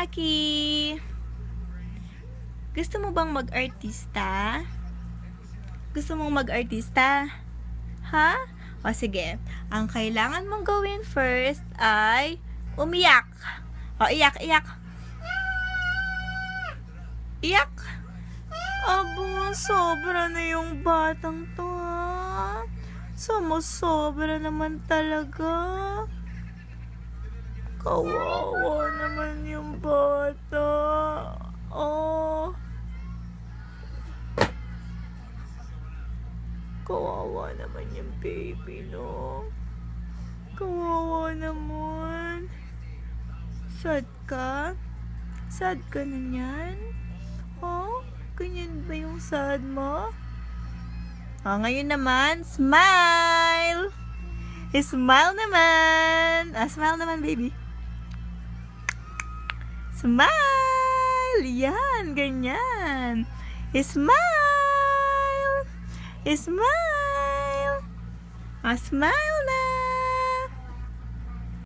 Aki! Gusto mo bang mag-artista? Gusto mong mag-artista? Ha? O sige, ang kailangan mong gawin first ay umiyak. O, iyak, iyak. Iyak. Abo, sobra na yung batang to, ha? Sobra naman talaga. Kawawa naman yung bata. Oh. Kawawa naman yung baby, no? Kawawa naman. Sad ka? Sad ka na yan? Oh? Ganyan ba yung sad mo? Oh, ngayon naman, smile! Smile naman! Smile naman, baby. Smile! Yan, ganyan. Smile! Smile! Smile na!